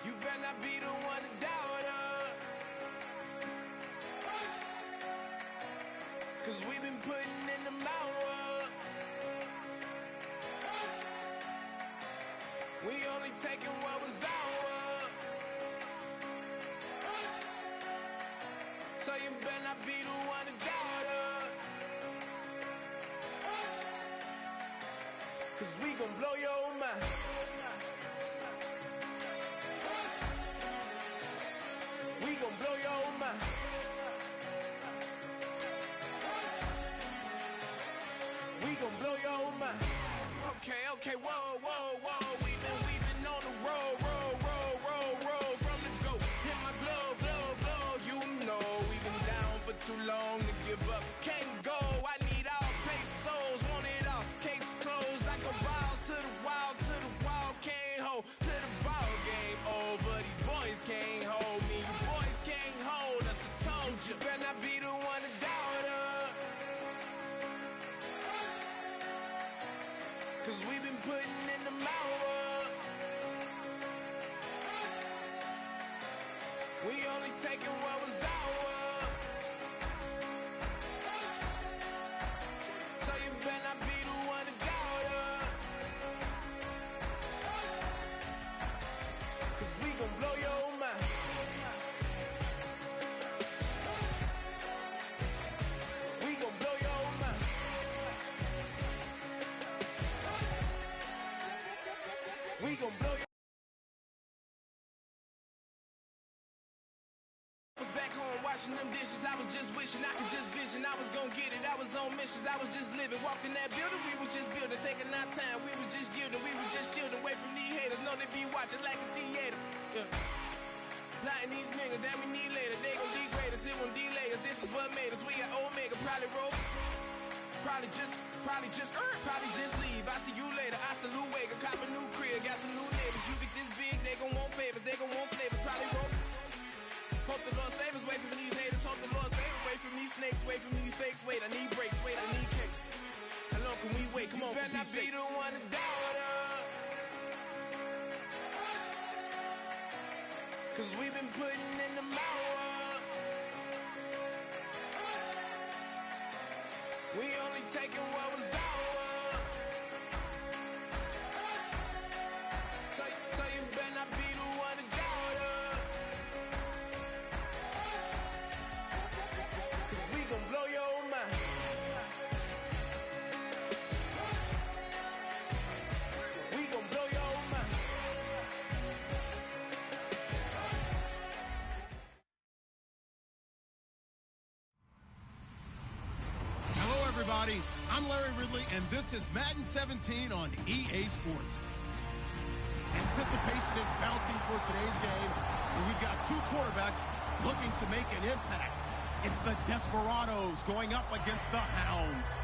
You better not be the one to doubt us. 'Cause we've been putting in the hours. We only taking what was ours. So you better not be the one to doubt us. 'Cause we gon' blow your mind. We gon' blow your mind. We gon' blow your mind. Okay, whoa. We've been on the road. From the go, hit my blow. You know we've been down for too long to give up. Can't go. I need all pesos, want it all. Case closed. I go balls to the wall. Can't hold to the ball game over. These boys can't hold me. You boys can't hold us. I told you. Better not be the one to doubt us. 'Cause we've been putting in the hours. We only taking what was ours. So you better not be the one to doubt us. 'Cause we gon' blow your mind. We gon' blow your mind. We gon' blow your. Was back home washing them dishes. I was just wishing I could just vision. I was gon' get it. I was on missions. I was just living. Walked in that building. We was just building. Taking our time. We was just yielding. We was just chilling away from these haters. Know they be watching like a theater. Yeah. Plotting these niggas that we need later. They gon' degrade us. It won't delay us. This is what made us. We got Omega. Probably roll. Probably just leave. I see you later. I salute Wake. Cop a new crib. Got some new neighbors. You get this big, they gon' want favors. They gon' want flavors. Probably roll. Hope the Lord save us. Wait from these haters. Hope the Lord save us. Wait from these snakes. Wait from these fakes. Wait, I need breaks. Wait, I need cake. How long can we wait? Come on, you better not be the one to doubt us. 'Cause we've been putting in the hours. We only taking what was ours. So you better not be the one to doubt us. 'Cause we gon' blow your mind. We gon' blow your mind. Hello, everybody. I'm Larry Ridley, and this is Madden 17 on EA Sports. Anticipation is mounting for today's game, and we've got two quarterbacks looking to make an impact. It's the Desperados going up against the Hounds.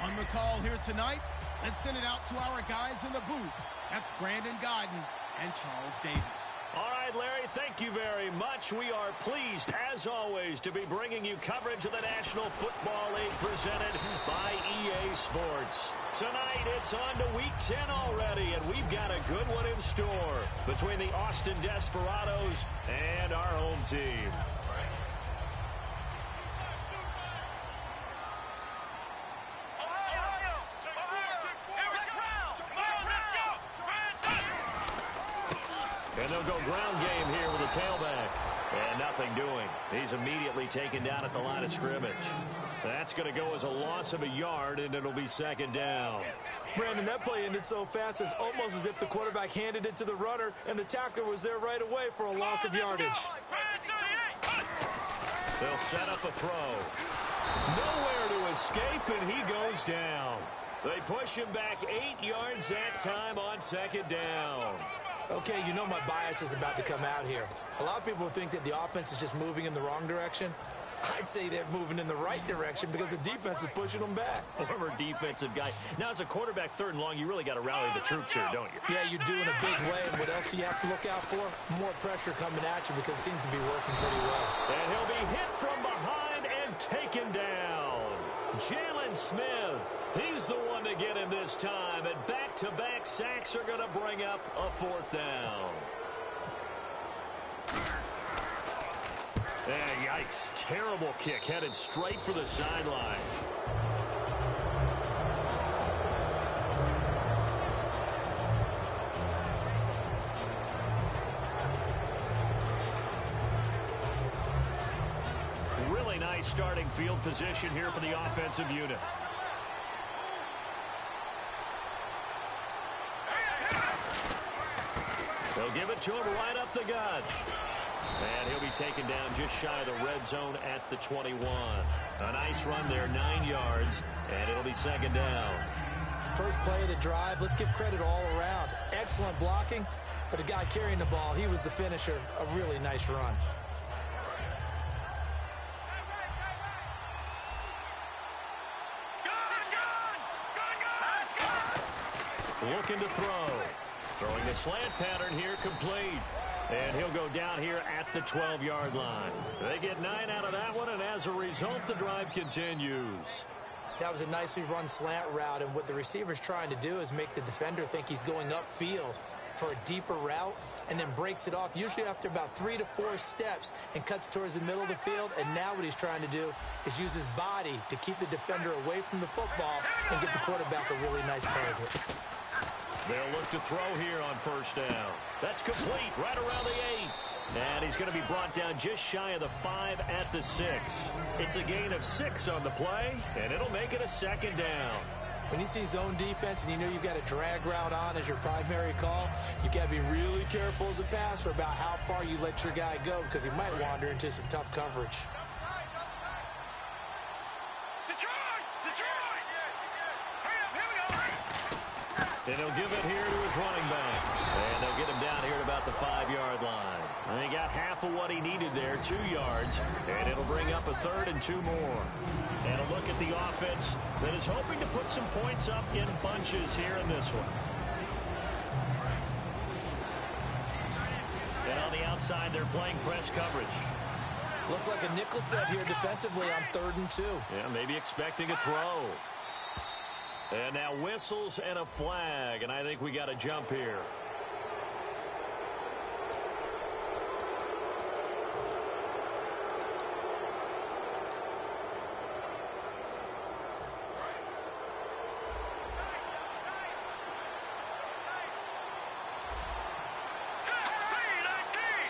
On the call here tonight, let's send it out to our guys in the booth. That's Brandon Godden and Charles Davis. All right, Larry, thank you very much. We are pleased, as always, to be bringing you coverage of the National Football League presented by EA Sports. Tonight, it's on to Week 10 already, and we've got a good one in store between the Austin Desperados and our home team. And they'll go ground game here with a tailback. And nothing doing. He's immediately taken down at the line of scrimmage. That's going to go as a loss of a yard, and it'll be second down. Brandon, that play ended so fast, it's almost as if the quarterback handed it to the runner, and the tackler was there right away for a loss of yardage. They'll set up a throw. Nowhere to escape, and he goes down. They push him back 8 yards that time on second down. Okay, you know my bias is about to come out here. A lot of people think that the offense is just moving in the wrong direction. I'd say they're moving in the right direction because the defense is pushing them back. Former defensive guy. Now, as a quarterback, 3rd and long, you really got to rally the troops here, don't you? Yeah, you do in a big way. And what else do you have to look out for? More pressure coming at you because it seems to be working pretty well. And he'll be hit from behind and taken down. Jalen Smith He's the one to get him this time, and back-to-back sacks are going to bring up a fourth down. Yikes. Terrible kick headed straight for the sideline. Really nice starting field position here for the offensive unit. They'll give it to him right up the gut. And he'll be taken down just shy of the red zone at the 21. A nice run there, 9 yards, and it'll be second down. First play of the drive, let's give credit all around. Excellent blocking, but the guy carrying the ball, he was the finisher. A really nice run. Looking to throw. Throwing the slant pattern here, complete. And he'll go down here at the 12-yard line. They get 9 out of that one, and as a result, the drive continues. That was a nicely run slant route, and what the receiver's trying to do is make the defender think he's going upfield for a deeper route, and then breaks it off, usually after about 3 to 4 steps, and cuts towards the middle of the field. And now what he's trying to do is use his body to keep the defender away from the football and give the quarterback a really nice target. They'll look to throw here on first down. That's complete, right around the 8. And he's going to be brought down just shy of the 5 at the 6. It's a gain of 6 on the play, and it'll make it a second down. When you see zone defense and you know you've got a drag route on as your primary call, you've got to be really careful as a passer about how far you let your guy go, because he might wander into some tough coverage. And he'll give it here to his running back. And they'll get him down here at about the 5-yard line. And he got half of what he needed there, 2 yards. And it'll bring up a 3rd and 2 more. And a look at the offense that is hoping to put some points up in bunches here in this one. And on the outside, they're playing press coverage. Looks like a nickel set here defensively on 3rd and 2. Yeah, maybe expecting a throw. And now whistles and a flag, and I think we got a jump here.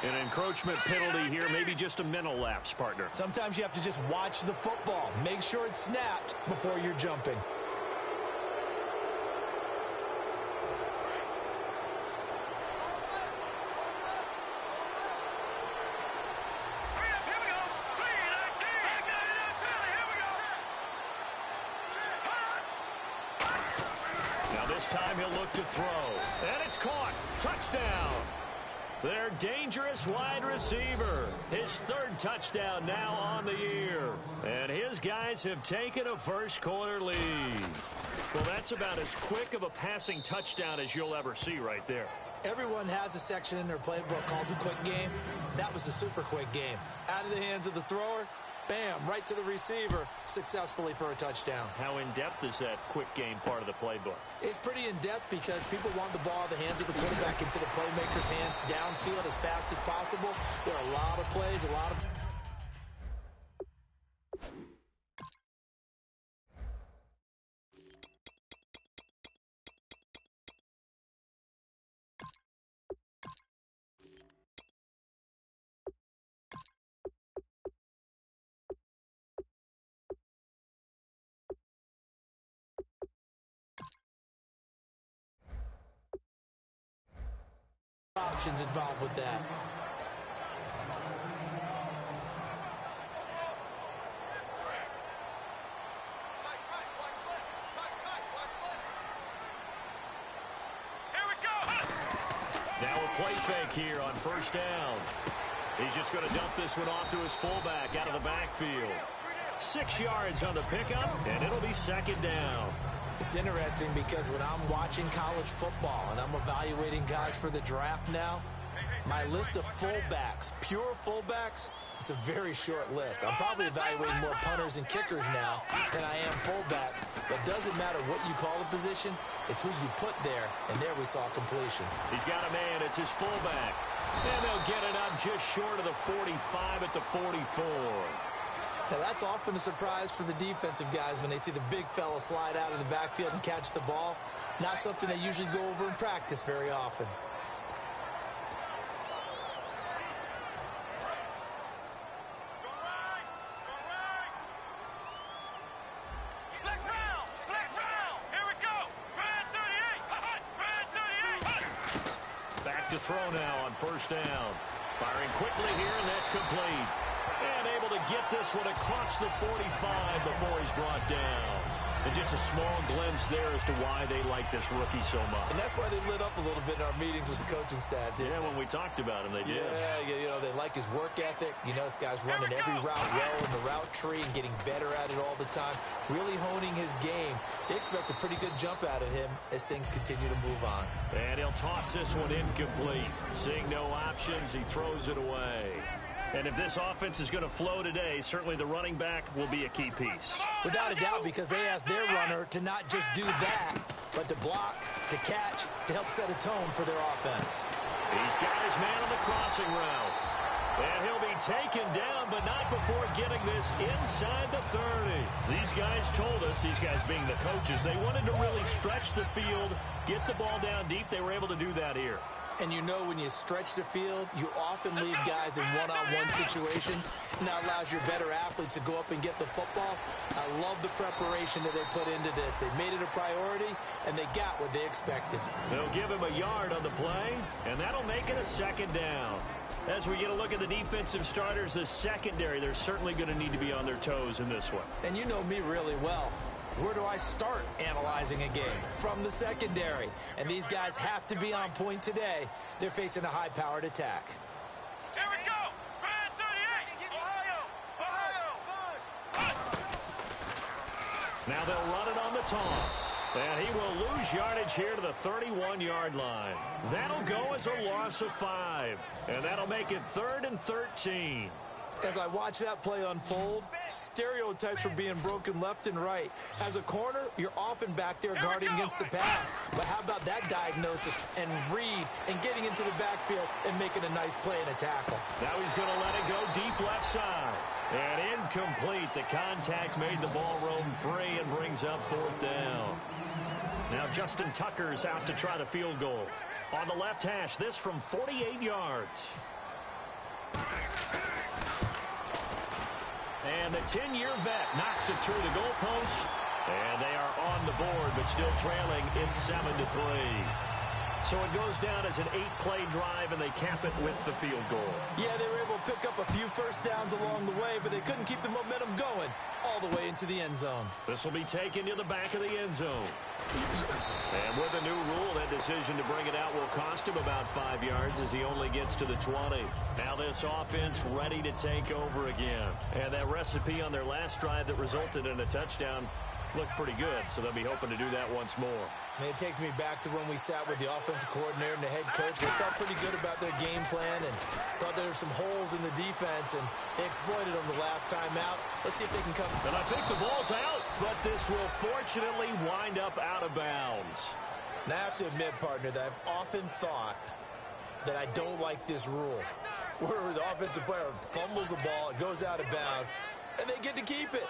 An encroachment penalty here, maybe just a mental lapse, partner. Sometimes you have to just watch the football. Make sure it's snapped before you're jumping. This time he'll look to throw. And it's caught. Touchdown. Their dangerous wide receiver. His 3rd touchdown now on the year. And his guys have taken a first-quarter lead. Well, that's about as quick of a passing touchdown as you'll ever see right there. Everyone has a section in their playbook called the quick game. That was a super quick game. Out of the hands of the thrower, bam, right to the receiver, successfully for a touchdown. How in-depth is that quick game part of the playbook? It's pretty in-depth because people want the ball in the hands of the quarterback into the playmaker's hands downfield as fast as possible. There are a lot of plays, a lot of... options involved with that. Now a play fake here on first down. He's just going to dump this one off to his fullback out of the backfield. 6 yards on the pickup, and it'll be second down. It's interesting because when I'm watching college football and I'm evaluating guys for the draft now, My list of fullbacks, pure fullbacks, it's a very short list. I'm probably evaluating more punters and kickers now than I am fullbacks. But doesn't matter what you call the position, it's who you put there. And there we saw completion. He's got a man. It's his fullback. And they'll get it up just short of the 45 at the 44. Now, that's often a surprise for the defensive guys when they see the big fella slide out of the backfield and catch the ball. Not something they usually go over in practice very often. Back to throw now on first down. Firing quickly here, and that's complete. And able to get this one across the 45 before he's brought down. And just a small glimpse there as to why they like this rookie so much. And that's why they lit up a little bit in our meetings with the coaching staff, didn't they? When we talked about him, they did. Yeah, you know, they like his work ethic. You know, this guy's running every route well in the route tree and getting better at it all the time, really honing his game. They expect a pretty good jump out of him as things continue to move on. And he'll toss this one incomplete. Seeing no options, he throws it away. And if this offense is going to flow today, certainly the running back will be a key piece. Without a doubt, because they asked their runner to not just do that, but to block, to catch, to help set a tone for their offense. He's got his man on the crossing route. And he'll be taken down, but not before getting this inside the 30. These guys told us, these guys being the coaches, they wanted to really stretch the field, get the ball down deep. They were able to do that here. And you know when you stretch the field, you often leave guys in one-on-one situations, and that allows your better athletes to go up and get the football. I love the preparation that they put into this. They made it a priority, and they got what they expected. They'll give him a yard on the play, and that'll make it a second down. As we get a look at the defensive starters, the secondary, they're certainly going to need to be on their toes in this one. And you know me really well. Where do I start analyzing a game? From the secondary. And these guys have to be on point today. They're facing a high-powered attack. Here we go! Brand 38! Ohio! Now they'll run it on the toss. And he will lose yardage here to the 31-yard line. That'll go as a loss of 5. And that'll make it 3rd and 13. As I watch that play unfold, stereotypes are being broken left and right. As a corner, you're often back there guarding against the pass. But how about that diagnosis and read and getting into the backfield and making a nice play and a tackle? Now he's going to let it go deep left side. And incomplete. The contact made the ball roam free and brings up 4th down. Now Justin Tucker's out to try the field goal. On the left hash, this from 48 yards. And the 10-year vet knocks it through the goalpost. And they are on the board, but still trailing. It's 7-3. So it goes down as an 8-play drive, and they cap it with the field goal. Yeah, they were able to pick up a few first downs along the way, but they couldn't keep the momentum going all the way into the end zone. This will be taken to the back of the end zone. And with the new rule, that decision to bring it out will cost him about 5 yards as he only gets to the 20. Now this offense ready to take over again. And that recipe on their last drive that resulted in a touchdown looked pretty good, so they'll be hoping to do that once more. And it takes me back to when we sat with the offensive coordinator and the head coach. They felt pretty good about their game plan and thought there were some holes in the defense, and they exploited them the last time out. Let's see if they can come. And I think the ball's out, but this will fortunately wind up out of bounds. Now I have to admit, partner, that I've often thought that I don't like this rule, where the offensive player fumbles the ball, it goes out of bounds, and they get to keep it.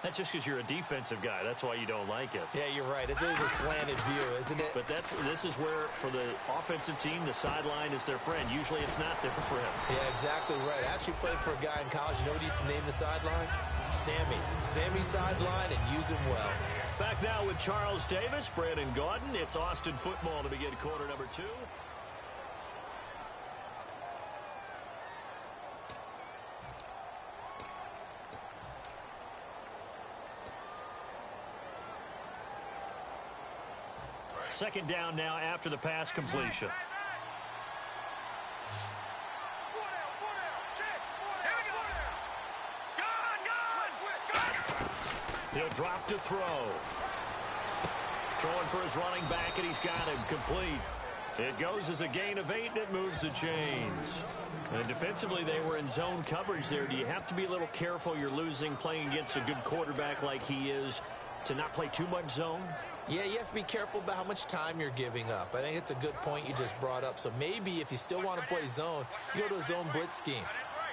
That's just because you're a defensive guy. That's why you don't like it. Yeah, you're right. It's always a slanted view, isn't it? But this is where, for the offensive team, the sideline is their friend. Usually it's not their friend. Yeah, exactly right. I actually played for a guy in college. You know what he used to name the sideline? Sammy. Sammy sideline, and use him well. Back now with Charles Davis, Brandon Gaudin. It's Austin football to begin quarter number 2. Second down now after the pass completion. He'll drop to throw. Throwing for his running back, and he's got him complete. It goes as a gain of 8, and it moves the chains. And defensively, they were in zone coverage there. Do you have to be a little careful? You're losing playing against a good quarterback like he is to not play too much zone? Yeah, you have to be careful about how much time you're giving up. I think it's a good point you just brought up. So maybe if you still want to play zone, you go to a zone blitz scheme.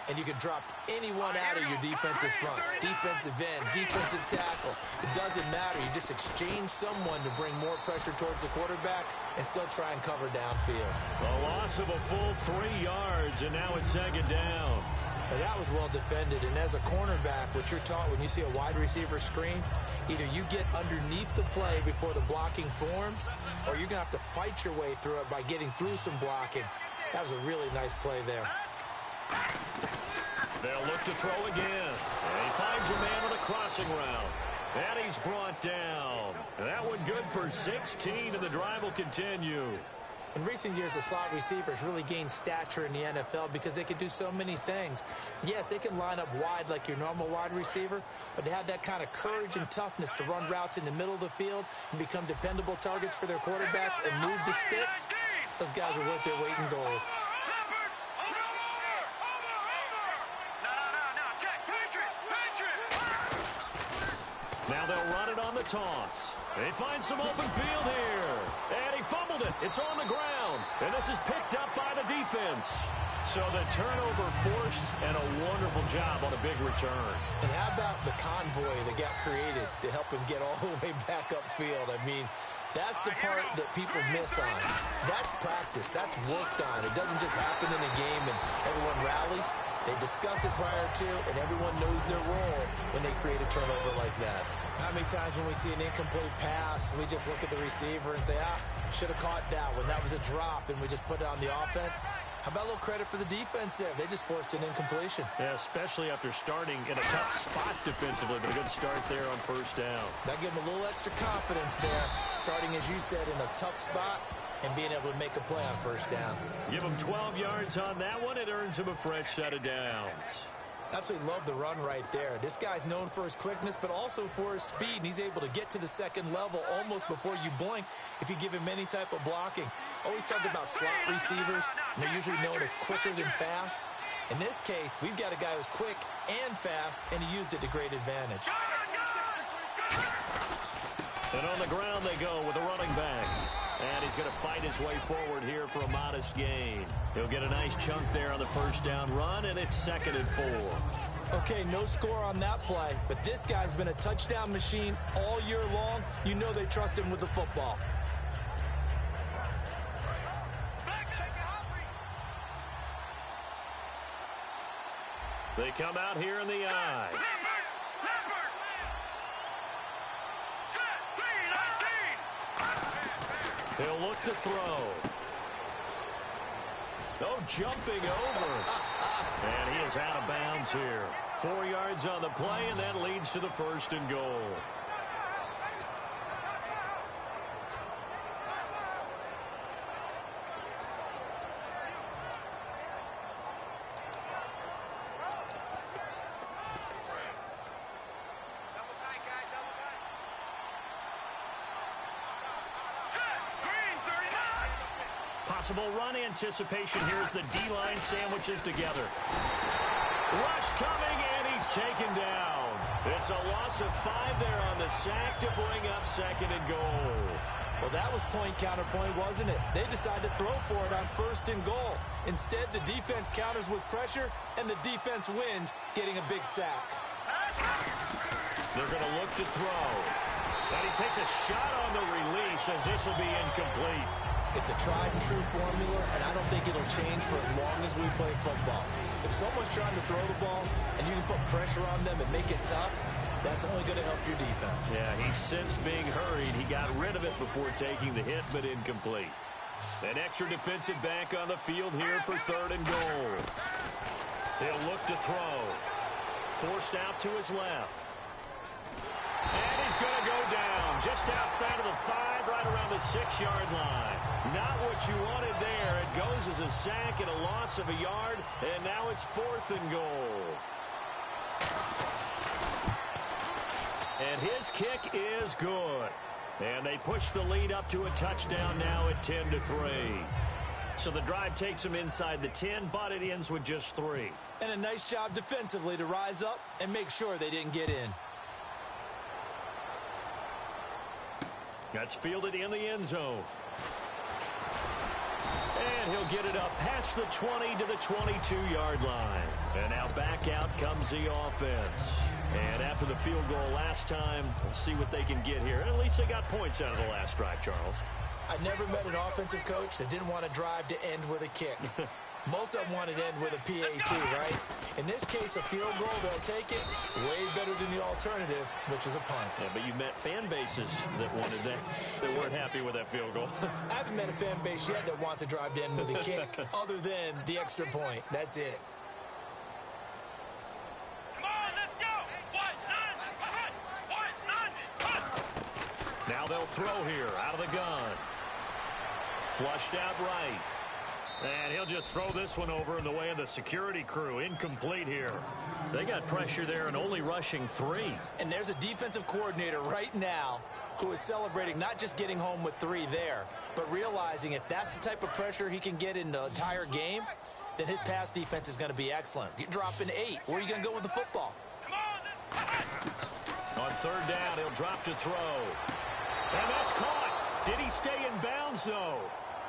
And you can drop anyone out of your defensive front, defensive end, defensive tackle. It doesn't matter. You just exchange someone to bring more pressure towards the quarterback and still try and cover downfield. A loss of a full 3 yards, and now it's second down. But that was well defended. And as a cornerback, what you're taught when you see a wide receiver screen, either you get underneath the play before the blocking forms, or you're going to have to fight your way through it by getting through some blocking. That was a really nice play there. They'll look to throw again. And he finds a man on a crossing route. And he's brought down. That one good for 16, and the drive will continue. In recent years, the slot receivers really gained stature in the NFL because they can do so many things. Yes, they can line up wide like your normal wide receiver, but to have that kind of courage and toughness to run routes in the middle of the field and become dependable targets for their quarterbacks and move the sticks, those guys are worth their weight in gold. Now they'll run it on the toss. They find some open field here. And he fumbled it. It's on the ground. And this is picked up by the defense. So the turnover forced, and a wonderful job on a big return. And how about the convoy that got created to help him get all the way back upfield? I mean, that's the part that people miss on. That's practice. That's worked on. It doesn't just happen in a game and everyone rallies. They discuss it prior to, and everyone knows their role when they create a turnover like that. How many times when we see an incomplete pass, we just look at the receiver and say, should have caught that one. That was a drop, and we just put it on the offense. How about a little credit for the defense there? They just forced an incompletion. Yeah, especially after starting in a tough spot defensively, but a good start there on first down. That gave them a little extra confidence there, starting, as you said, in a tough spot and being able to make a play on first down. Give him 12 yards on that one. It earns him a fresh set of downs. Absolutely love the run right there. This guy's known for his quickness, but also for his speed. And he's able to get to the second level almost before you blink if you give him any type of blocking. Always talk about slot receivers, and they're usually known as quicker than fast. In this case, we've got a guy who's quick and fast, and he used it to great advantage. And on the ground they go with the running back. And he's going to fight his way forward here for a modest gain. He'll get a nice chunk there on the first down run, and it's 2nd and 4. Okay, no score on that play, but this guy's been a touchdown machine all year long. You know they trust him with the football. They come out here in the I. He'll look to throw. No jumping over. And he is out of bounds here. 4 yards on the play, and that leads to the 1st and goal. Possible run anticipation here as the D-line sandwiches together. Rush coming, and he's taken down. It's a loss of 5 there on the sack to bring up 2nd and goal. Well, that was point counterpoint, wasn't it? They decided to throw for it on 1st and goal. Instead, the defense counters with pressure, and the defense wins, getting a big sack. They're going to look to throw. And he takes a shot on the release as this will be incomplete. It's a tried-and-true formula, and I don't think it'll change for as long as we play football. If someone's trying to throw the ball and you can put pressure on them and make it tough, that's only going to help your defense. Yeah, he's since being hurried. He got rid of it before taking the hit, but incomplete. An extra defensive back on the field here for 3rd and goal. He'll look to throw. Forced out to his left. And he's going to go down just outside of the 5, right around the 6-yard line. Not what you wanted there. It goes as a sack and a loss of a yard, and now it's 4th and goal. And his kick is good. And they push the lead up to a touchdown now at 10-3. So the drive takes them inside the 10, but it ends with just 3. And a nice job defensively to rise up and make sure they didn't get in. That's fielded in the end zone. And he'll get it up past the 20 to the 22-yard line. And now back out comes the offense. And after the field goal last time, we'll see what they can get here. At least they got points out of the last drive, Charles. I never met an offensive coach that didn't want to drive to end with a kick. Most of them want to end with a PAT, right? In this case, a field goal, they'll take it way better than the alternative, which is a punt. Yeah, but you've met fan bases that wanted that weren't happy with that field goal. I haven't met a fan base yet that wants to drive to end with a kick other than the extra point. That's it. Now they'll throw here out of the gun. Flushed out right. And he'll just throw this one over in the way of the security crew. Incomplete here. They got pressure there and only rushing 3. And there's a defensive coordinator right now who is celebrating not just getting home with 3 there, but realizing if that's the type of pressure he can get in the entire game, then his pass defense is going to be excellent. You're dropping 8. Where are you going to go with the football? On third down, he'll drop to throw. And that's caught. Did he stay in bounds, though?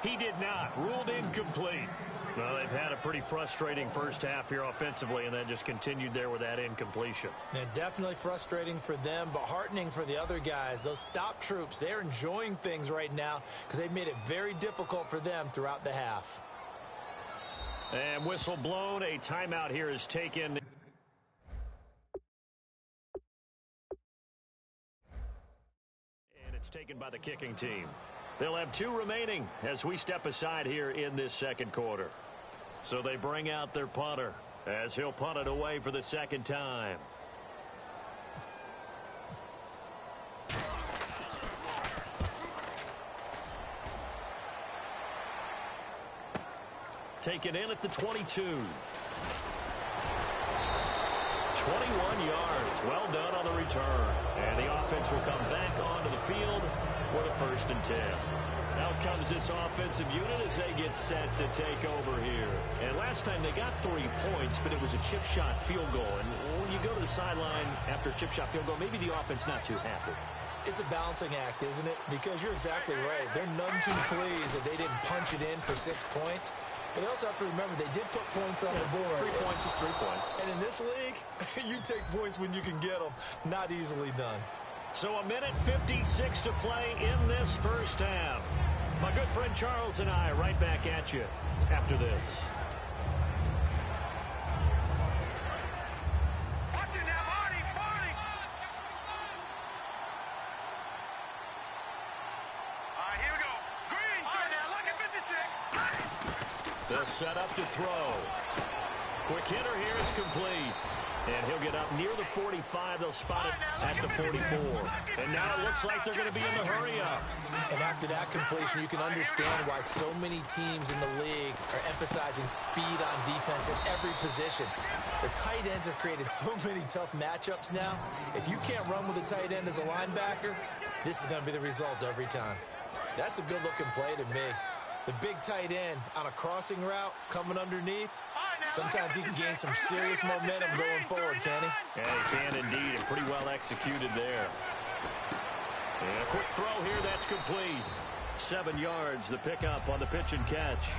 He did not. Ruled incomplete. Well, they've had a pretty frustrating first half here offensively, and that just continued there with that incompletion. Yeah, definitely frustrating for them, but heartening for the other guys. Those stop troops, they're enjoying things right now because they've made it very difficult for them throughout the half. And whistle blown. A timeout here is taken. And it's taken by the kicking team. They'll have 2 remaining as we step aside here in this second quarter. So they bring out their punter as he'll punt it away for the second time. Taken in at the 22. 21 yards. Well done on the return. And the offense will come back onto the field with a 1st and 10. Out comes this offensive unit as they get set to take over here. And last time they got 3 points, but it was a chip shot field goal. And when you go to the sideline after a chip shot field goal, maybe the offense not too happy. It's a balancing act, isn't it? Because you're exactly right. They're none too pleased that they didn't punch it in for 6 points. But they also have to remember they did put points on the board. 3 points is 3 points. And in this league, you take points when you can get them. Not easily done. So a minute 56 to play in this first half. My good friend Charles and I right back at you after this. They'll set up to throw. Quick hitter here, it's complete. And he'll get up near the 45. They'll spot it at the 44. And now it looks like they're going to be in the hurry-up. And after that completion, you can understand why so many teams in the league are emphasizing speed on defense at every position. The tight ends have created so many tough matchups now. If you can't run with a tight end as a linebacker, this is going to be the result every time. That's a good-looking play to me. The big tight end on a crossing route coming underneath. Sometimes he can gain some serious momentum going forward, can he? Yeah, he can indeed, and pretty well executed there. And a quick throw here, that's complete. 7 yards, the pickup on the pitch and catch.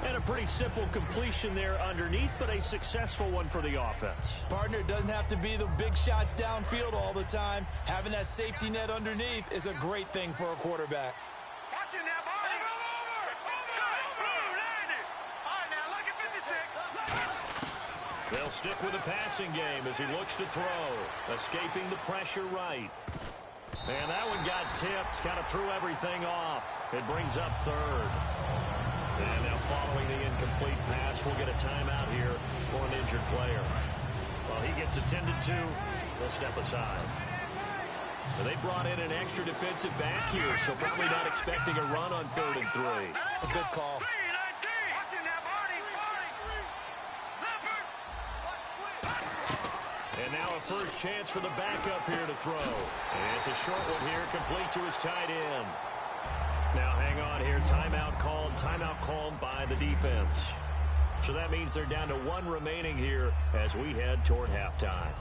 And a pretty simple completion there underneath, but a successful one for the offense. Partner, it doesn't have to be the big shots downfield all the time. Having that safety net underneath is a great thing for a quarterback. They'll stick with the passing game as he looks to throw. Escaping the pressure right. And that one got tipped. Kind of threw everything off. It brings up third. And now following the incomplete pass, we'll get a timeout here for an injured player. While he gets attended to, they'll step aside. They brought in an extra defensive back here, so probably not expecting a run on 3rd and 3. A good call. And now a first chance for the backup here to throw. And it's a short one here, complete to his tight end. Now hang on here, timeout called by the defense. So that means they're down to one remaining here as we head toward halftime.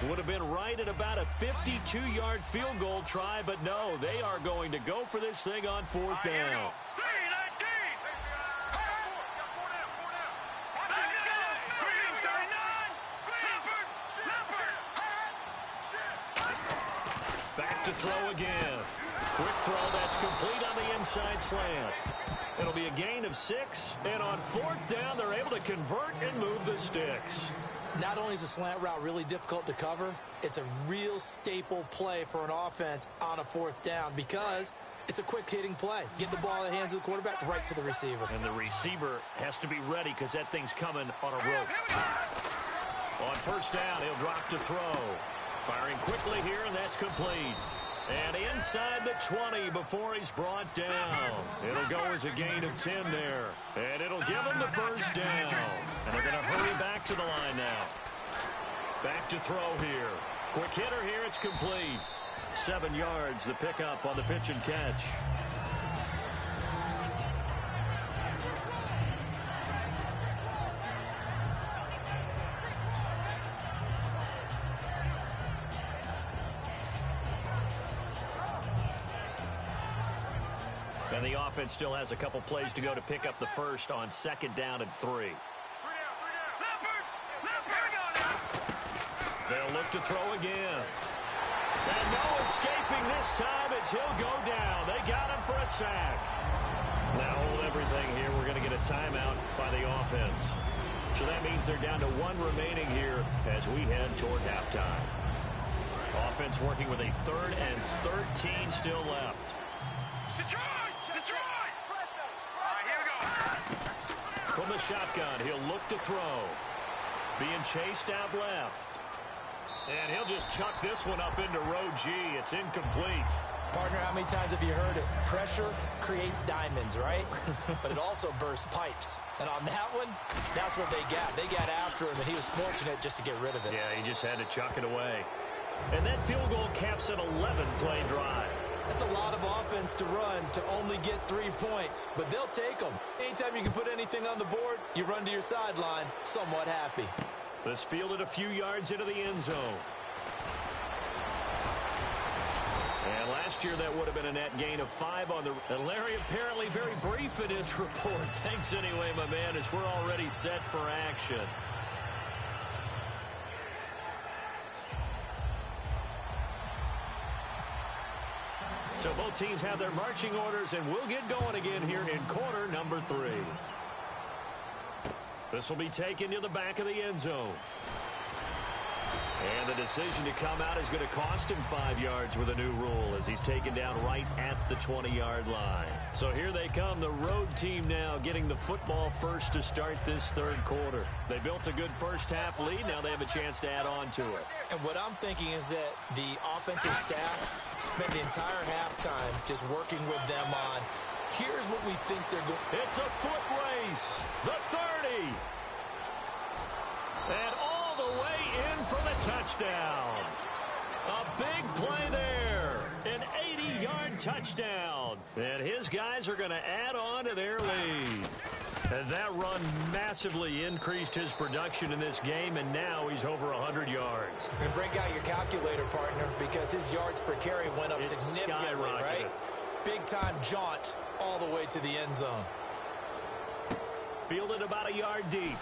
Would have been right at about a 52-yard field goal try, but no, they are going to go for this thing on fourth down. Back to throw again. Quick throw, that's complete on the inside slant. It'll be a gain of 6, and on fourth down, they're able to convert and move the sticks. Not only is a slant route really difficult to cover, it's a real staple play for an offense on a fourth down because it's a quick-hitting play. Get the ball in the hands of the quarterback right to the receiver. And the receiver has to be ready because that thing's coming on a rope. On first down, he'll drop to throw. Firing quickly here, and that's complete. And inside the 20 before he's brought down. It'll go as a gain of 10 there. And it'll give him the first down. And they're going to hurry back to the line now. Back to throw here. Quick hitter here, it's complete. 7 yards, the pickup on the pitch and catch. And the offense still has a couple plays to go to pick up the first on second down and 3. They'll look to throw again. And no escaping this time as he'll go down. They got him for a sack. Now hold everything here. We're going to get a timeout by the offense. So that means they're down to one remaining here as we head toward halftime. Offense working with a 3rd and 13 still left. From the shotgun, he'll look to throw. Being chased out left. And he'll just chuck this one up into row G. It's incomplete. Partner, how many times have you heard it? Pressure creates diamonds, right? But it also bursts pipes. And on that one, that's what they got. They got after him, and he was fortunate just to get rid of it. Yeah, he just had to chuck it away. And that field goal caps an 11-play drive. That's a lot of offense to run to only get 3 points, but they'll take them. Anytime you can put anything on the board, you run to your sideline somewhat happy. This fielded a few yards into the end zone. And last year, that would have been a net gain of 5 on the... And Larry apparently very brief in his report. Thanks anyway, my man, as we're already set for action. So both teams have their marching orders, and we'll get going again here in quarter number 3. This will be taken to the back of the end zone. And the decision to come out is going to cost him 5 yards with a new rule as he's taken down right at the 20-yard line. So here they come, the road team now getting the football first to start this third quarter. They built a good first-half lead. Now they have a chance to add on to it. And what I'm thinking is that the offensive staff spent the entire halftime just working with them on, here's what we think they're going. It's a foot race. The 30. And all the way in for the touchdown. A big play there. An 80-yard touchdown. And his guys are going to add on to their lead. And that run massively increased his production in this game, and now he's over 100 yards. And break out your calculator, partner, because his yards per carry went up significantly, right? Big-time jaunt all the way to the end zone. Fielded about a yard deep.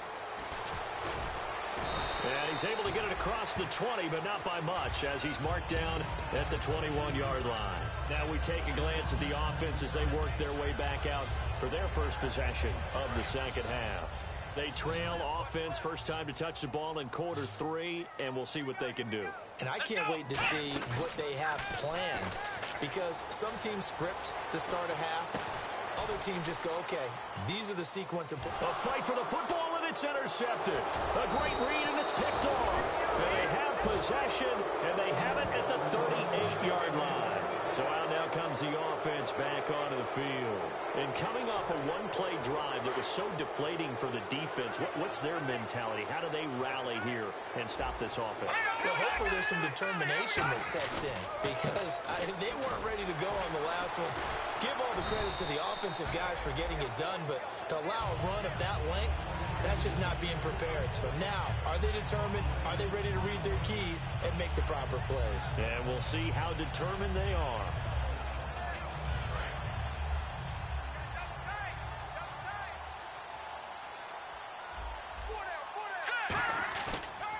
And he's able to get it across the 20, but not by much, as he's marked down at the 21-yard line. Now we take a glance at the offense as they work their way back out for their first possession of the second half. They trail offense, first time to touch the ball in quarter 3, and we'll see what they can do. And I can't wait to see what they have planned, because some teams script to start a half. Other teams just go, okay, these are the sequence of... A fight for the football, and it's intercepted. A great read, and it's picked off. They have possession, and they have it at the 38-yard line. So out now comes the offense back onto the field. And coming off a one-play drive that was so deflating for the defense, what's their mentality? How do they rally here and stop this offense? Well, hopefully there's some determination that sets in because they weren't ready to go on the last one. Give all the credit to the offensive guys for getting it done, but to allow a run of that length, that's just not being prepared. So now, are they determined? Are they ready to read their keys and make the proper plays? And we'll see how determined they are.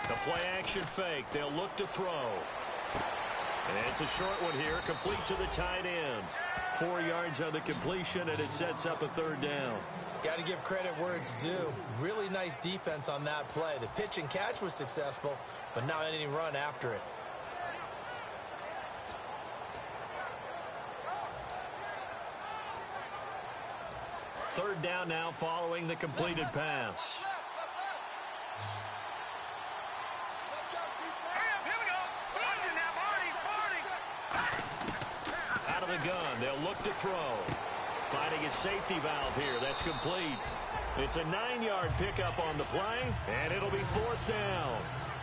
The play-action fake. They'll look to throw. And it's a short one here, complete to the tight end. 4 yards on the completion, and it sets up a third down. Got to give credit where it's due. Really nice defense on that play. The pitch and catch was successful, but not any run after it. Third down now following the completed pass. Out of the gun, they'll look to throw. Finding a safety valve here. That's complete. It's a 9-yard pickup on the play, and it'll be fourth down.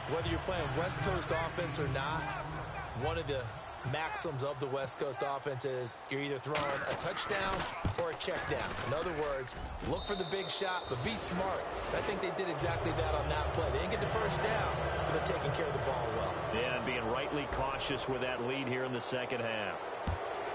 Whether you're playing West Coast offense or not, one of the maxims of the West Coast offense is you're either throwing a touchdown or a check down. In other words, look for the big shot, but be smart. I think they did exactly that on that play. They didn't get the first down, but they're taking care of the ball well. Yeah, and being rightly cautious with that lead here in the second half.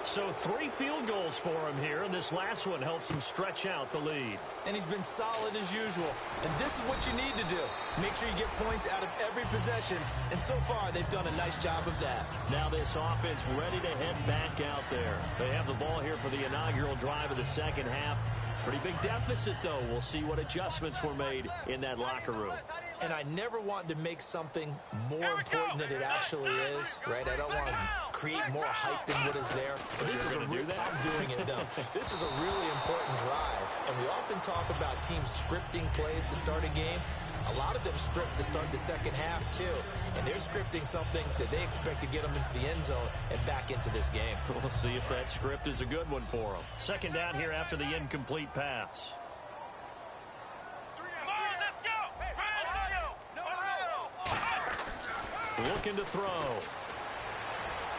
So 3 field goals for him here, and this last one helps him stretch out the lead. And he's been solid as usual. And this is what you need to do. Make sure you get points out of every possession. And so far, they've done a nice job of that. Now this offense ready to head back out there. They have the ball here for the inaugural drive of the second half. Pretty big deficit, though. We'll see what adjustments were made in that locker room. And I never want to make something more important than it actually is, right? I don't want to create more hype than what is there. But this is I'm doing it, though. This is a really important drive. And we often talk about teams scripting plays to start a game. A lot of them script to start the second half, too. And they're scripting something that they expect to get them into the end zone and back into this game. We'll see if that script is a good one for them. Second down here after the incomplete pass. Looking to throw.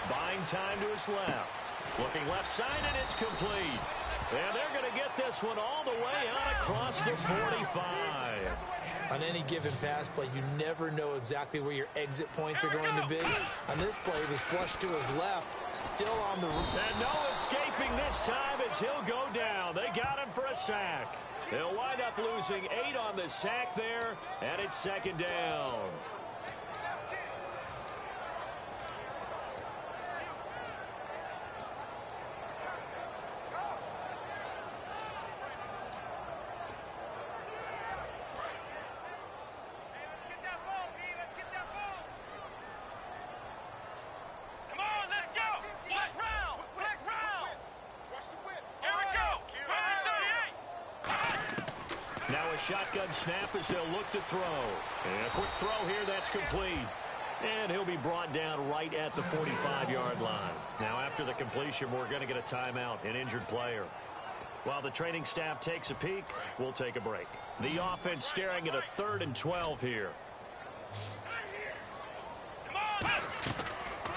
Buying time to his left. Looking left side, and it's complete. And they're going to get this one all the way out across the 45. On any given pass play, you never know exactly where your exit points are going to be. On this play, it was flushed to his left, still on the... And no escaping this time as he'll go down. They got him for a sack. They'll wind up losing 8 on the sack there, and it's second down. Shotgun snap as they'll look to throw. And a quick throw here, that's complete. And he'll be brought down right at the 45-yard line. Now, after the completion, we're going to get a timeout, an injured player. While the training staff takes a peek, we'll take a break. The offense staring at a 3rd and 12 here.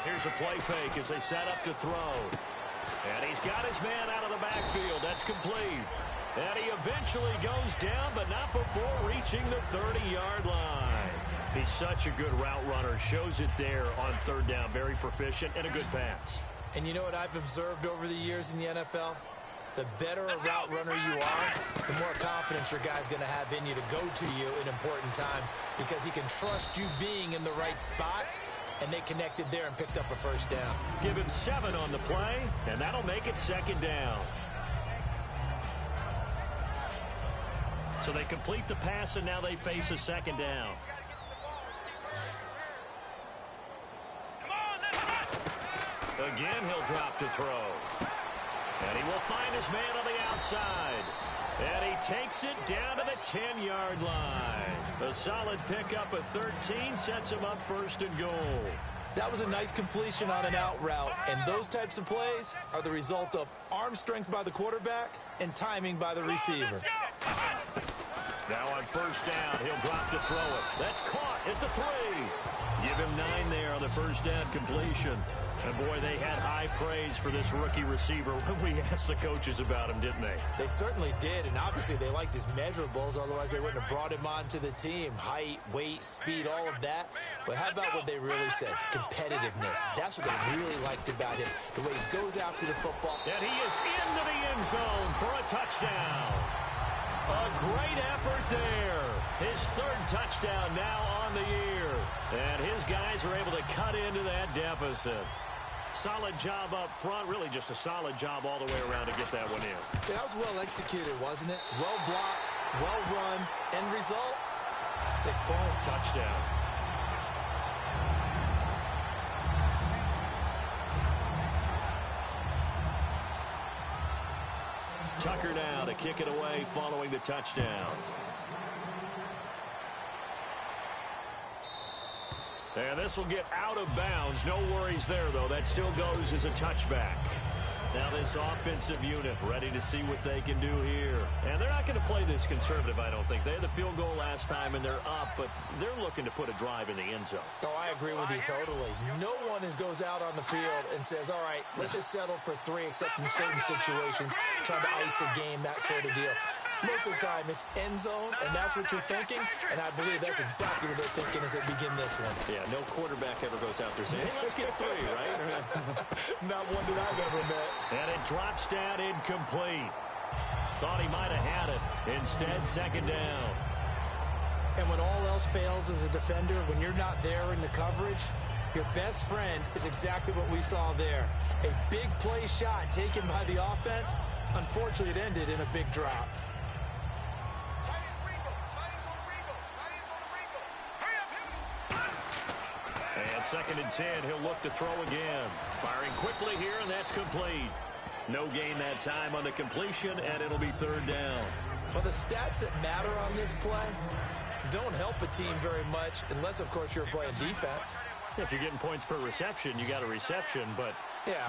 Here's a play fake as they set up to throw. And he's got his man out of the backfield. That's complete. And he eventually goes down, but not before reaching the 30-yard line. He's such a good route runner. Shows it there on 3rd down. Very proficient and a good pass. And you know what I've observed over the years in the NFL? The better a route runner you are, the more confidence your guy's going to have in you to go to you in important times because he can trust you being in the right spot, and they connected there and picked up a first down. Give him 7 on the play, and that'll make it second down. So they complete the pass, and now they face a second down. Again, he'll drop to throw. And he will find his man on the outside. And he takes it down to the 10-yard line. A solid pickup of 13 sets him up first and goal. That was a nice completion on an out route, and those types of plays are the result of arm strength by the quarterback and timing by the receiver. Now on first down, he'll drop to throw it. That's caught at the 3. Give him 9 there on the first down completion. And, boy, they had high praise for this rookie receiver when we asked the coaches about him, didn't they? They certainly did, and obviously they liked his measurables. Otherwise, they wouldn't have brought him onto the team. Height, weight, speed, all of that. But how about what they really said? Competitiveness. That's what they really liked about him, the way he goes after the football. And he is into the end zone for a touchdown. A great effort there. His 3rd touchdown now on the year. And his guys are able to cut into that deficit. Solid job up front. Really just a solid job all the way around to get that one in. Yeah, that was well executed, wasn't it? Well blocked, well run. End result, 6 points. Touchdown. Tucker now to kick it away following the touchdown. And this will get out of bounds. No worries there, though. That still goes as a touchback. Now this offensive unit ready to see what they can do here. And they're not going to play this conservative, I don't think. They had the field goal last time, and they're up, but they're looking to put a drive in the end zone. Oh, I agree with you totally. No one goes out on the field and says, all right, let's just settle for 3, except in certain situations, trying to ice a game, that sort of deal. Most of the time, it's end zone, and that's what you're thinking, and I believe that's exactly what they're thinking as they begin this one. Yeah, no quarterback ever goes out there saying, hey, let's get 3, right? Not one that I've ever met. And it drops down incomplete. Thought he might have had it. Instead, 2nd down. And when all else fails as a defender, when you're not there in the coverage, your best friend is exactly what we saw there. A big play shot taken by the offense. Unfortunately, it ended in a big drop. And 2nd and 10, he'll look to throw again. Firing quickly here, and that's complete. No gain that time on the completion, and it'll be 3rd down. Well, the stats that matter on this play don't help a team very much, unless, of course, you're playing defense. If you're getting points per reception, you got a reception, but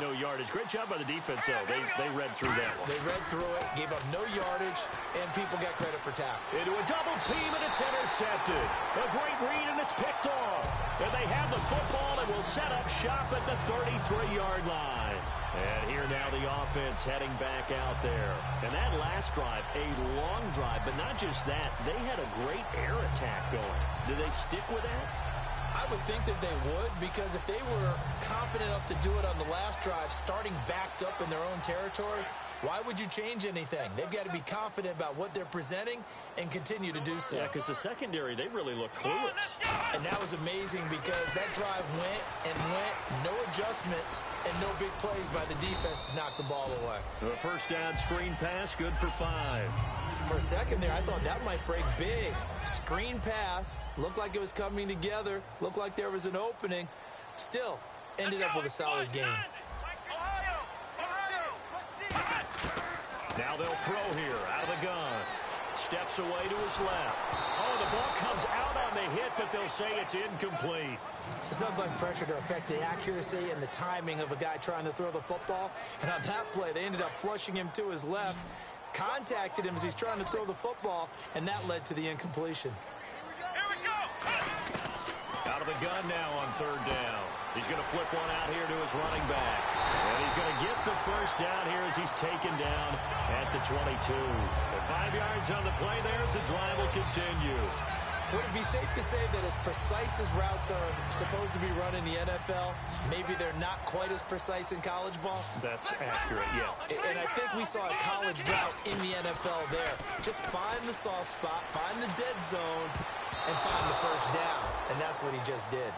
no yardage. Great job by the defense, though. They read through that one. They read through it, gave up no yardage, and people got credit for tackle. Into a double team, and it's intercepted. A great read, and it's picked off. And they have the football and will set up shop at the 33-yard line. And here now the offense heading back out there. And that last drive, a long drive, but not just that. They had a great air attack going. Do they stick with that? I would think that they would, because if they were confident enough to do it on the last drive, starting backed up in their own territory, why would you change anything? They've got to be confident about what they're presenting and continue to do so. Yeah, because the secondary, they really look clueless. And that was amazing because that drive went and went, no adjustments, and no big plays by the defense to knock the ball away. The first down screen pass, good for 5. For a second there, I thought that might break big. Screen pass, looked like it was coming together, looked like there was an opening. Still, ended up with a solid game. Now they'll throw here, out of the gun. Steps away to his left. Oh, the ball comes out on the hit, but they'll say it's incomplete. There's nothing like pressure to affect the accuracy and the timing of a guy trying to throw the football. And on that play, they ended up flushing him to his left, contacted him as he's trying to throw the football, and that led to the incompletion. Out of the gun now on 3rd down. He's going to flip one out here to his running back. And he's going to get the first down here as he's taken down at the 22. And 5 yards on the play there as the drive will continue. Would it be safe to say that as precise as routes are supposed to be run in the NFL, maybe they're not quite as precise in college ball? That's accurate, yeah. And I think we saw a college route in the NFL there. Just find the soft spot, find the dead zone, and find the first down. And that's what he just did.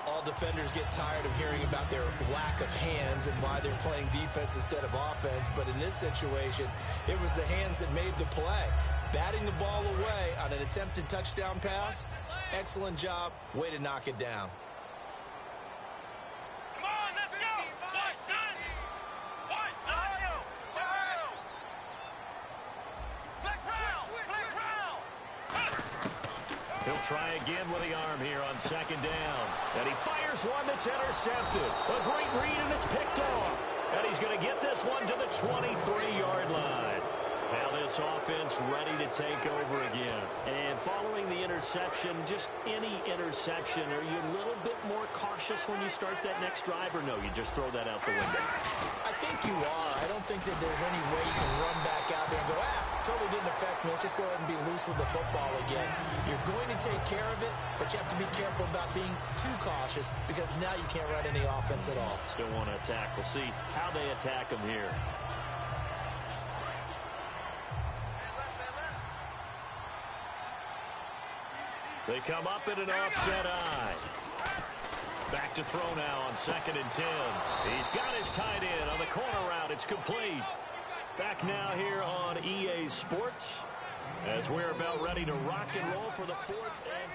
All defenders get tired of hearing about their lack of hands and why they're playing defense instead of offense. But in this situation, it was the hands that made the play. Batting the ball away on an attempted touchdown pass. Excellent job. Way to knock it down. Come on, let's go! He'll try again with the arm here on second down. And he fires one that's intercepted. A great read, and it's picked off. And he's going to get this one to the 23-yard line. Now this offense ready to take over again. And following the interception, just any interception, are you a little bit more cautious when you start that next drive, or no, you just throw that out the window? I think you are. I don't think that there's any way you can run back out there and go, totally didn't affect me. Let's just go ahead and be loose with the football again. You're going to take care of it, but you have to be careful about being too cautious because now you can't run any offense at all. Still want to attack. We'll see how they attack them here. They come up in an offset eye. Back to throw now on 2nd and 10. He's got his tight end on the corner route. It's complete. Back now here on EA Sports as we're about ready to rock and roll for the 4th and...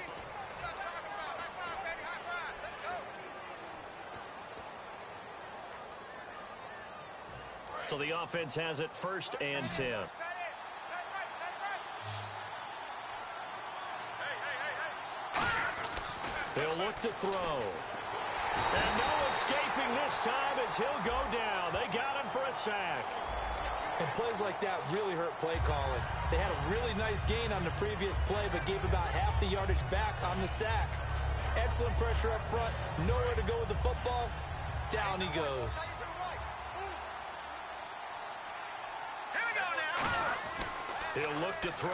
So the offense has it 1st and 10. He'll look to throw. And no escaping this time as he'll go down. They got him for a sack. And plays like that really hurt play calling. They had a really nice gain on the previous play, but gave about half the yardage back on the sack. Excellent pressure up front. Nowhere to go with the football. Down he goes. He'll look to throw.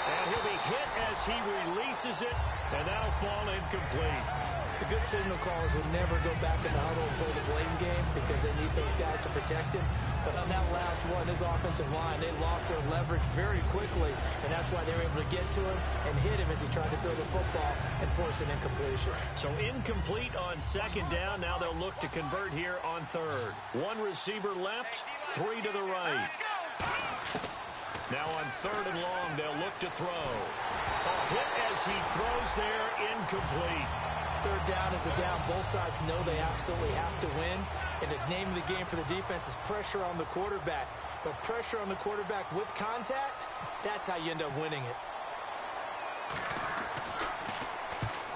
And he'll be hit as he releases it, and that'll fall incomplete. The good signal callers would never go back in the huddle and play the blame game because they need those guys to protect him. But on that last one, his offensive line, they lost their leverage very quickly, and that's why they were able to get to him and hit him as he tried to throw the football and force an incompletion. So incomplete on 2nd down. Now they'll look to convert here on 3rd. One receiver left, 3 to the right. Now on 3rd and long, they'll look to throw. A hit as he throws there, incomplete. 3rd down is the down. Both sides know they absolutely have to win. And the name of the game for the defense is pressure on the quarterback. But pressure on the quarterback with contact, that's how you end up winning it.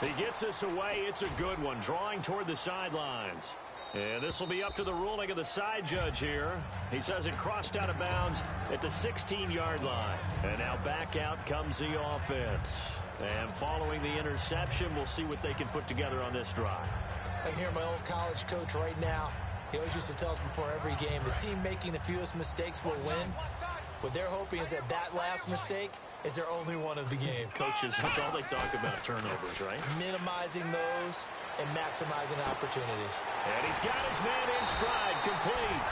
He gets this away. It's a good one. Drawing toward the sidelines. And this will be up to the ruling of the side judge here. He says it crossed out of bounds at the 16-yard line. And now back out comes the offense. And following the interception, we'll see what they can put together on this drive. I can hear my old college coach right now. He always used to tell us before every game, the team making the fewest mistakes will win. What they're hoping is that that last mistake is their only one of the game. Coaches, that's all they talk about, turnovers, right? Minimizing those and maximizing opportunities. And he's got his man in stride, complete.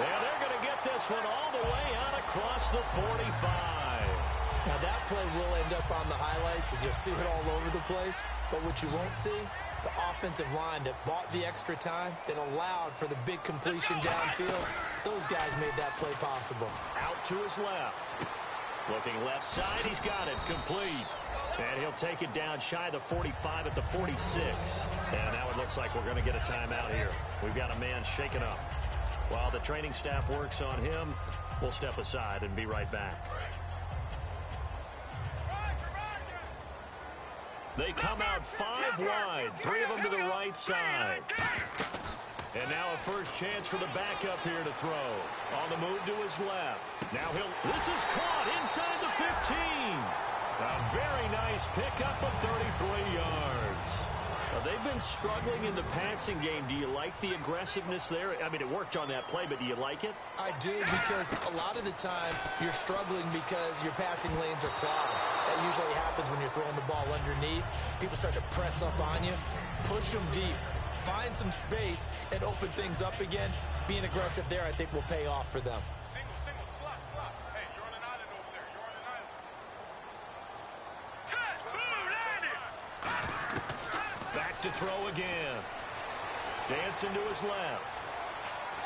And they're going to get this one all the way out across the 45. Now that play will end up on the highlights, and you'll see it all over the place. But what you won't see, the offensive line that bought the extra time, that allowed for the big completion downfield, those guys made that play possible. Out to his left. Looking left side, he's got it, complete. And he'll take it down shy of the 45 at the 46. And now it looks like we're going to get a timeout here. We've got a man shaken up. While the training staff works on him, we'll step aside and be right back. They come out 5 wide, 3 of them to the right side. And now a first chance for the backup here to throw. On the move to his left. Now this is caught inside the 15. A very nice pickup of 33 yards. They've been struggling in the passing game. Do you like the aggressiveness there? I mean, it worked on that play, but do you like it? I do, because a lot of the time you're struggling because your passing lanes are clogged. That usually happens when you're throwing the ball underneath. People start to press up on you. Push them deep. Find some space and open things up again. Being aggressive there, I think, will pay off for them. Single, slot. Hey, you're on an island over there. You're on an island. Back to throw again. Dancing to his left.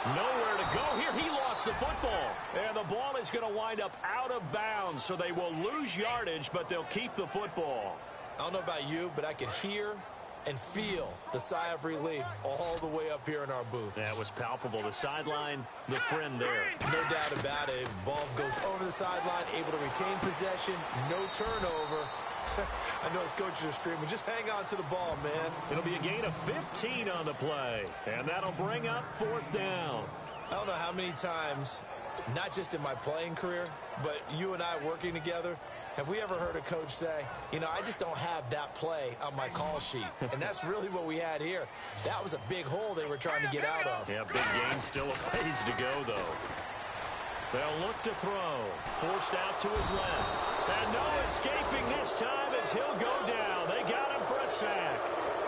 Nowhere to go here. He lost the football. And the ball is going to wind up out of bounds, so they will lose yardage, but they'll keep the football. I don't know about you, but I can hear and feel the sigh of relief all the way up here in our booth. That was palpable. The sideline, the friend there. No doubt about it. Ball goes over the sideline, able to retain possession, no turnover. I know his coaches are screaming, just hang on to the ball, man. It'll be a gain of 15 on the play, and that'll bring up 4th down. I don't know how many times, not just in my playing career, but you and I working together, have we ever heard a coach say, you know, I just don't have that play on my call sheet. And that's really what we had here. That was a big hole they were trying to get out of. Yeah, big gain, still a ways to go, though. They'll look to throw. Forced out to his left. And no escaping this time as he'll go down. They got him for a sack.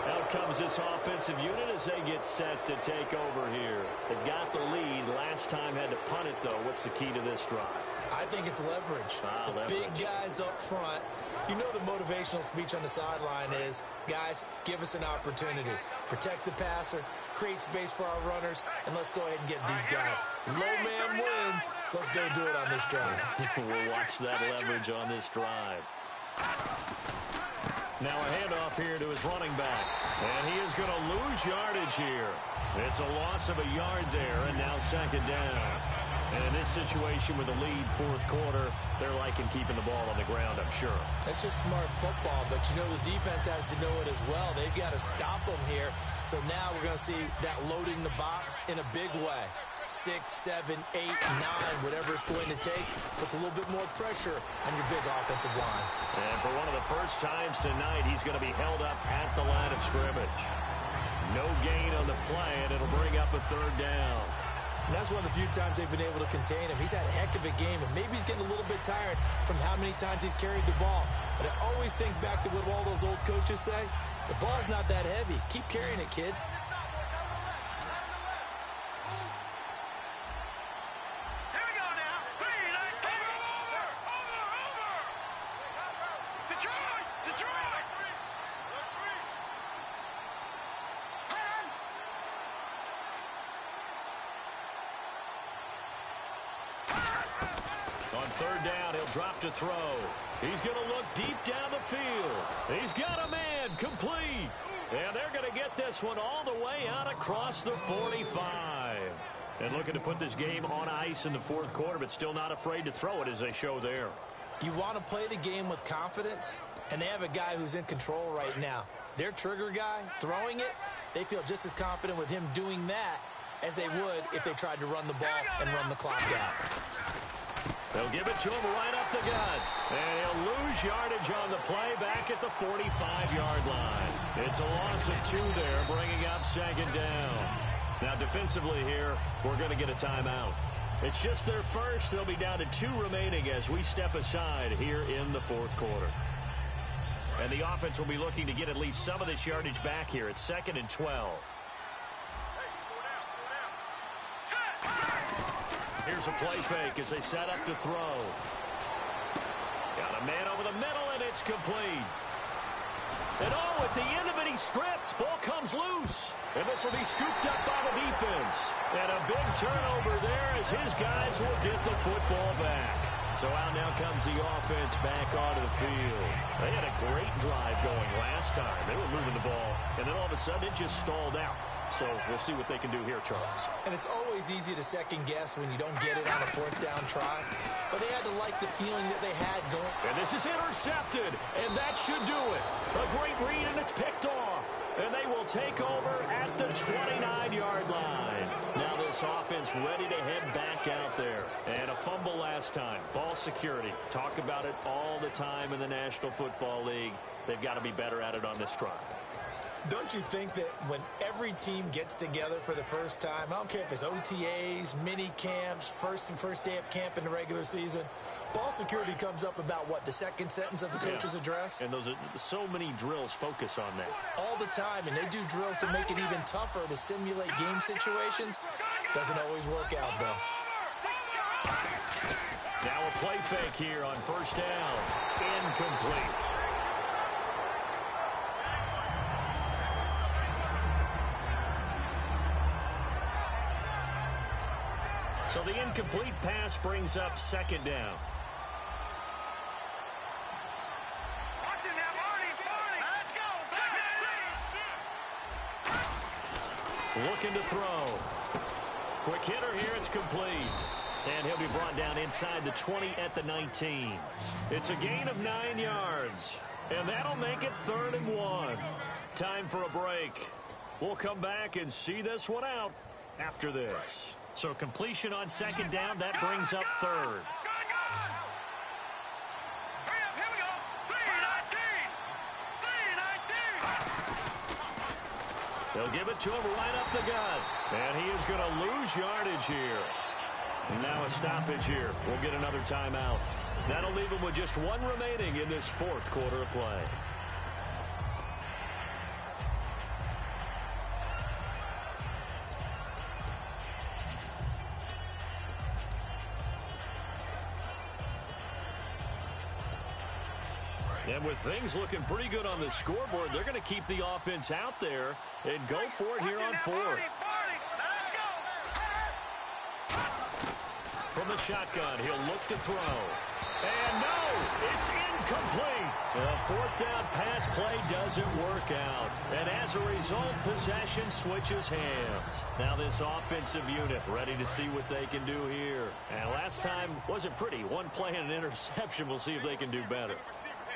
Out comes this offensive unit as they get set to take over here. They've got the lead. Last time had to punt it, though. What's the key to this drive? I think it's leverage. The big guys up front. You know the motivational speech on the sideline is, guys, give us an opportunity. Protect the passer, create space for our runners, and let's go ahead and get these guys. Low man wins. Let's go do it on this drive. We'll watch that leverage on this drive. Now a handoff here to his running back. And he is going to lose yardage here. It's a loss of a yard there, and now 2nd down. And in this situation with the lead 4th quarter, they're liking keeping the ball on the ground, I'm sure. That's just smart football, but you know the defense has to know it as well. They've got to stop them here. So now we're going to see that loading the box in a big way. 6, 7, 8, 9, whatever it's going to take, puts a little bit more pressure on your big offensive line. And for one of the first times tonight, he's going to be held up at the line of scrimmage. No gain on the play, and it'll bring up a 3rd down. And that's one of the few times they've been able to contain him. He's had a heck of a game, and maybe he's getting a little bit tired from how many times he's carried the ball. But I always think back to what all those old coaches say. The ball's not that heavy. Keep carrying it, kid. On 3rd down, he'll drop to throw. He's going to look deep down the field. He's got a man complete. And they're going to get this one all the way out across the 45. And looking to put this game on ice in the 4th quarter, but still not afraid to throw it as they show there. You want to play the game with confidence, and they have a guy who's in control right now. Their trigger guy, throwing it, they feel just as confident with him doing that as they would if they tried to run the ball and run the clock out. They'll give it to him right up the gut. And he'll lose yardage on the play back at the 45-yard line. It's a loss of 2 there, bringing up 2nd down. Now defensively here, we're going to get a timeout. It's just their first. They'll be down to 2 remaining as we step aside here in the 4th quarter. And the offense will be looking to get at least some of this yardage back here. It's 2nd and 12. Here's a play fake as they set up to throw. Got a man over the middle, and it's complete. And oh, at the end of it, he stripped. Ball comes loose. And this will be scooped up by the defense. And a big turnover there as his guys will get the football back. So out now comes the offense back onto the field. They had a great drive going last time. They were moving the ball, and then all of a sudden it just stalled out. So we'll see what they can do here, Charles. And it's always easy to second guess when you don't get it on a 4th down try. But they had to like the feeling that they had going. And this is intercepted, and that should do it. A great read, and it's picked off. And they will take over at the 29-yard line. Now this offense ready to head back out there. And a fumble last time. Ball security. Talk about it all the time in the National Football League. They've got to be better at it on this drive. Don't you think that when every team gets together for the first time, I don't care if it's OTAs, mini camps, first day of camp in the regular season, ball security comes up about what, the 2nd sentence of the coach's address? And those are so many drills focus on that. All the time, and they do drills to make it even tougher to simulate game situations. Doesn't always work out, though. Now a play fake here on 1st down. Incomplete. So the incomplete pass brings up 2nd down. Looking to throw. Quick hitter here, it's complete. And he'll be brought down inside the 20 at the 19. It's a gain of 9 yards. And that'll make it 3rd and 1. Time for a break. We'll come back and see this one out after this. So completion on 2nd down, that brings up 3rd. They'll give it to him right up the gut. And he is going to lose yardage here. And now a stoppage here. We'll get another timeout. That'll leave him with just 1 remaining in this 4th quarter of play. And with things looking pretty good on the scoreboard, they're going to keep the offense out there and go for it here on 4th. From the shotgun, he'll look to throw. And no, it's incomplete. The 4th down pass play doesn't work out. And as a result, possession switches hands. Now this offensive unit ready to see what they can do here. And last time wasn't pretty. 1 play and an interception. We'll see if they can do better.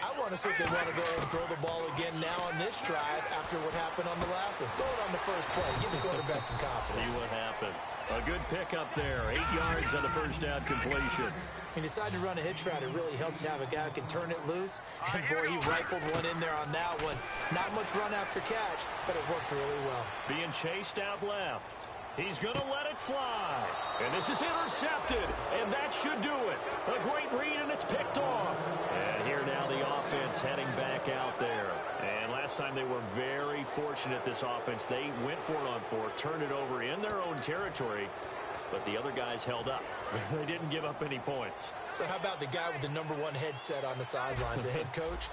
I want to see if they want to go and throw the ball again now on this drive after what happened on the last one. Throw it on the first play. Give the quarterback some confidence. See what happens. A good pickup there. 8 yards on the first down completion. He decided to run a hitch route. It really helps to have a guy who can turn it loose. And, boy, he rifled one in there on that one. Not much run after catch, but it worked really well. Being chased out left. He's going to let it fly. And this is intercepted. And that should do it. A great read, and it's picked off. And here now the offense heading back out there. And last time they were very fortunate, this offense. They went for it on 4, turned it over in their own territory. But the other guys held up. They didn't give up any points. So how about the guy with the #1 headset on the sidelines, the head coach?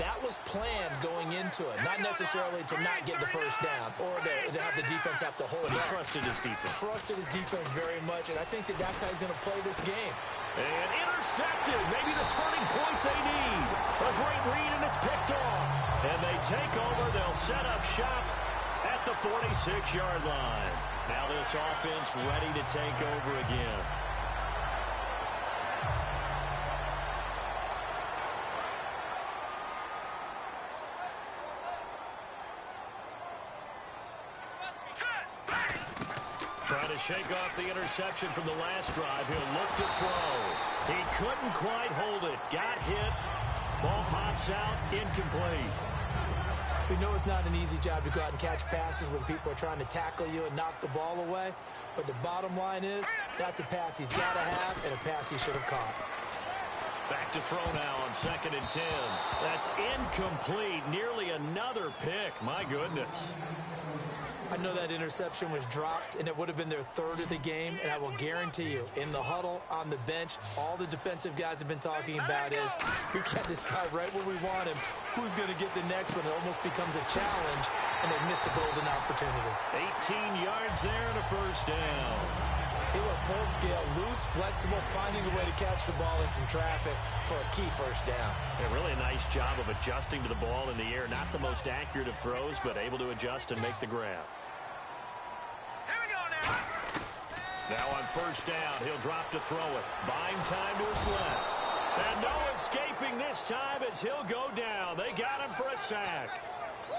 That was planned going into it, not necessarily to not get the first down or to have the defense have to hold But he back. trusted his defense. Trusted his defense very much, and I think that's how he's going to play this game. And intercepted. Maybe the turning point they need. A great read, and it's picked off. And they take over. They'll set up shop at the 46-yard line. Now this offense ready to take over again. Trying to shake off the interception from the last drive. He'll look to throw. He couldn't quite hold it. Got hit. Ball pops out. Incomplete. We know it's not an easy job to go out and catch passes when people are trying to tackle you and knock the ball away. But the bottom line is, that's a pass he's got to have and a pass he should have caught. Back to throw now on 2nd and 10. That's incomplete. Nearly another pick. My goodness. I know that interception was dropped, and it would have been their 3rd of the game, and I will guarantee you, in the huddle, on the bench, all the defensive guys have been talking about is, we've got this guy right where we want him. Who's going to get the next one? It almost becomes a challenge, and they've missed a golden opportunity. 18 yards there and a first down. They were full scale, loose, flexible, finding a way to catch the ball in some traffic for a key first down. Yeah, really a nice job of adjusting to the ball in the air. Not the most accurate of throws, but able to adjust and make the grab. Here we go now. Now on first down, he'll drop to throw it. Buying time to his left. And no escaping this time as he'll go down. They got him for a sack.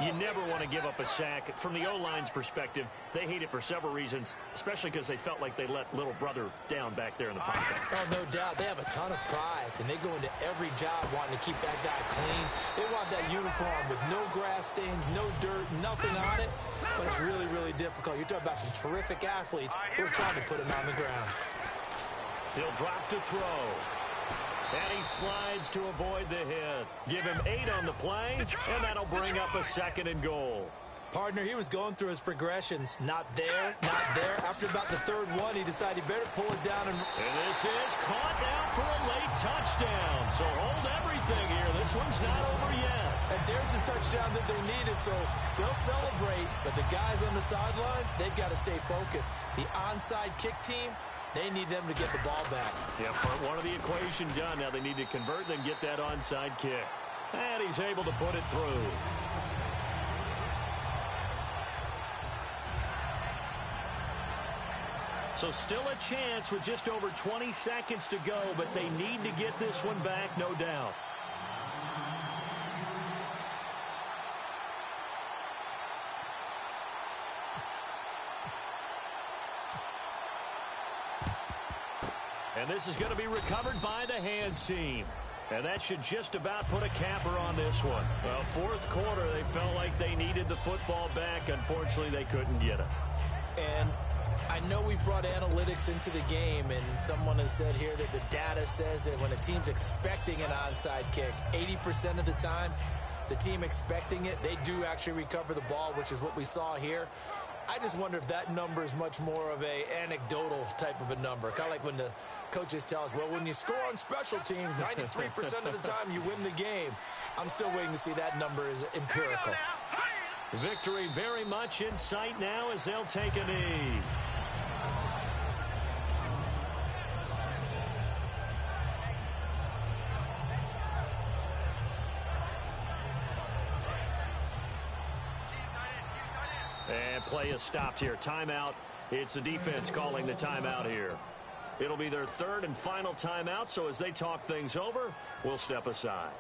You never want to give up a sack. From the O-line's perspective, they hate it for several reasons, especially because they felt like they let little brother down back there in the pocket. Oh, no doubt. They have a ton of pride, and they go into every job wanting to keep that guy clean. They want that uniform with no grass stains, no dirt, nothing on it. But it's really, really difficult. You're talking about some terrific athletes who are trying to put him on the ground. He'll drop to throw. And he slides to avoid the hit. Give him 8 on the play, and that'll bring up a 2nd and goal. Partner, he was going through his progressions. Not there, not there. After about the 3rd one, he decided he better pull it down. And this is caught now for a late touchdown. So hold everything here. This one's not over yet. And there's the touchdown that they needed, so they'll celebrate. But the guys on the sidelines, they've got to stay focused. The onside kick team, they need them to get the ball back. Yeah, part 1 of the equation done. Now they need to convert and get that onside kick. And he's able to put it through. So still a chance with just over 20 seconds to go, but they need to get this one back, no doubt. And this is going to be recovered by the hands team. And that should just about put a capper on this one. Well, fourth quarter, they felt like they needed the football back. Unfortunately, they couldn't get it. And I know we brought analytics into the game, and someone has said here that the data says that when a team's expecting an onside kick, 80% of the time, the team expecting it, they do actually recover the ball, which is what we saw here. I just wonder if that number is much more of a anecdotal type of a number. Kind of like when the coaches tell us, well, when you score on special teams, 93% of the time you win the game. I'm still waiting to see that number is empirical. Victory very much in sight now as they'll take a knee. And play is stopped here. Timeout. It's the defense calling the timeout here. It'll be their third and final timeout, so as they talk things over, we'll step aside.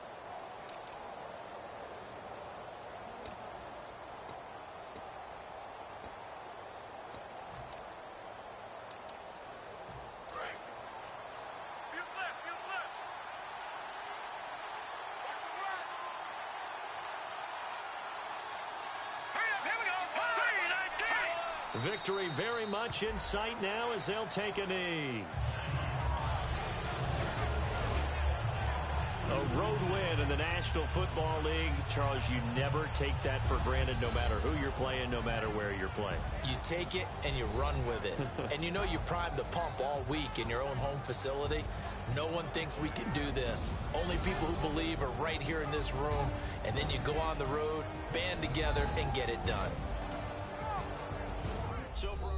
Victory very much in sight now as they'll take a knee. A road win in the National Football League. Charles, you never take that for granted no matter who you're playing, no matter where you're playing. You take it and you run with it. And you know you primed the pump all week in your own home facility. No one thinks we can do this. Only people who believe are right here in this room. And then you go on the road, band together, and get it done. So for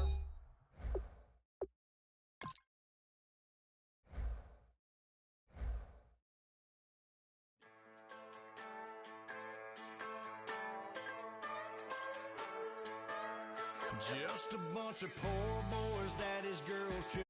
just a bunch of poor boys, daddy's girls.